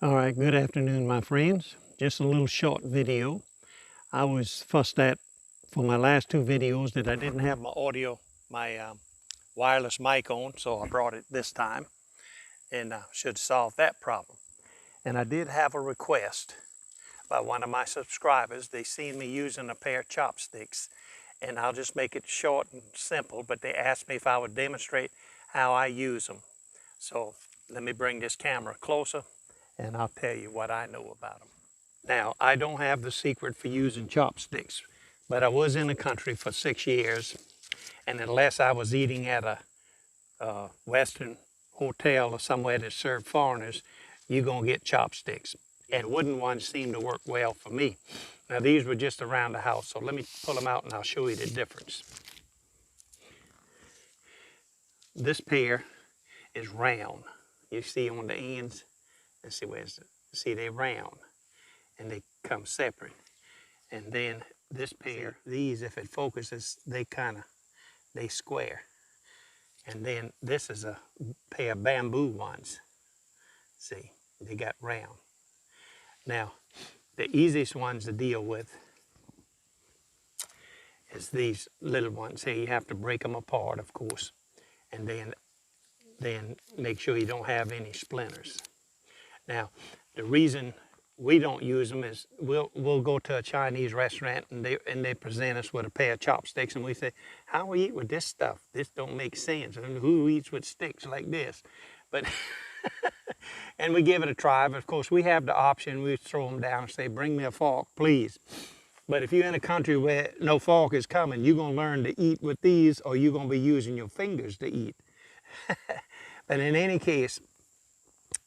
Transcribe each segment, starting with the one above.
All right, good afternoon, my friends. Just a little short video. I was fussed at for my last two videos that I didn't have my wireless mic on, so I brought it this time and should solve that problem. And I did have a request by one of my subscribers. They seen me using a pair of chopsticks, and I'll just make it short and simple, but they asked me if I would demonstrate how I use them. So let me bring this camera closer and I'll tell you what I know about them. Now, I don't have the secret for using chopsticks, but I was in the country for 6 years, and unless I was eating at a Western hotel or somewhere that served foreigners, you're gonna get chopsticks. And wooden ones seem to work well for me. Now, these were just around the house, so let me pull them out and I'll show you the difference. This pair is round. You see on the ends, let's see see they're round and they come separate. And then this pair, these, if it focuses, they square. And then this is a pair of bamboo ones. See, they got round. Now, the easiest ones to deal with is these little ones here. You have to break them apart, of course, and then make sure you don't have any splinters. Now, the reason we don't use them is we'll go to a Chinese restaurant and they present us with a pair of chopsticks and we say, how we eat with this stuff? This don't make sense. And who eats with sticks like this? But and we give it a try, but of course we have the option. We throw them down and say, bring me a fork, please. But if you're in a country where no fork is coming, you're gonna learn to eat with these, or you're gonna be using your fingers to eat. But in any case,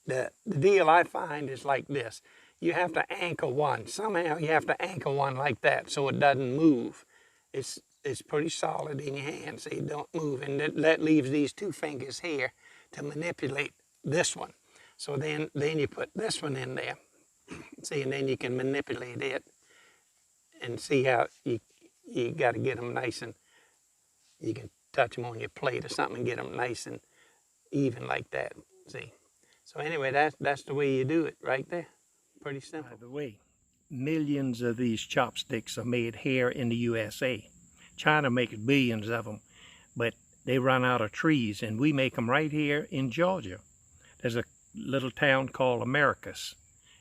the deal I find is like this. You have to anchor one. Somehow you have to anchor one like that so it doesn't move. It's pretty solid in your hand, so you don't move. And that leaves these two fingers here to manipulate this one. So then you put this one in there. See, and then you can manipulate it and see how you got to get them nice, and you can touch them on your plate or something and get them nice and even like that. See. So anyway, that's the way you do it right there. Pretty simple. By the way, millions of these chopsticks are made here in the USA. China makes billions of them, but they run out of trees, and we make them right here in Georgia. There's a little town called Americus.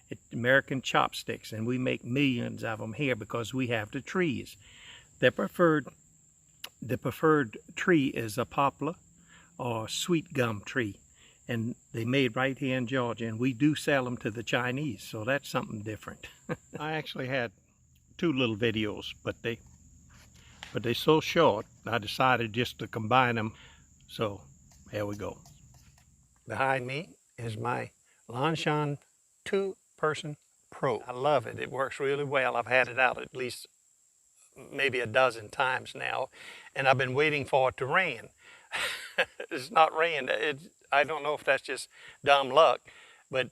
It's American Chopsticks, and we make millions of them here because we have the trees. The preferred tree is a poplar or sweet gum tree. And they made right here in Georgia, and we do sell them to the Chinese, so that's something different. I actually had two little videos, but they're so short, I decided just to combine them. So here we go. Behind me is my LanShan 2-person Pro. I love it. It works really well. I've had it out at least maybe a dozen times now, and I've been waiting for it to rain. It's not rained. I don't know if that's just dumb luck, but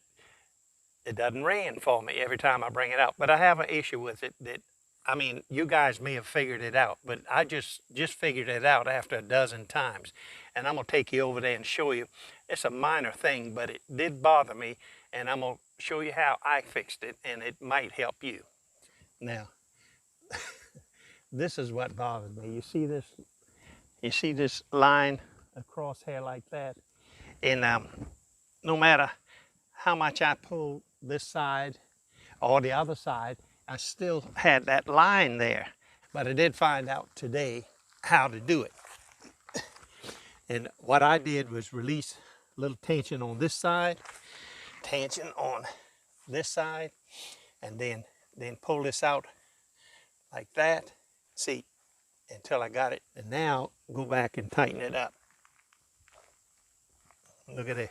it doesn't rain for me every time I bring it out. But I have an issue with it that, I mean, you guys may have figured it out, but I just figured it out after a dozen times. And I'm gonna take you over there and show you. It's a minor thing, but it did bother me, and I'm gonna show you how I fixed it, and it might help you. Now, this is what bothers me. You see this? You see this line across here like that? And no matter how much I pull this side or the other side, I still had that line there. But I did find out today how to do it. And what I did was release a little tension on this side, tension on this side, and then pull this out like that. See, until I got it. And now go back and tighten it up. Look at it.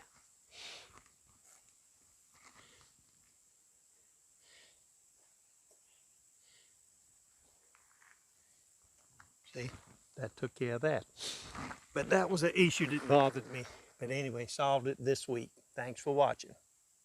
See, that took care of that. But that was an issue that bothered me. But anyway, solved it this week. Thanks for watching.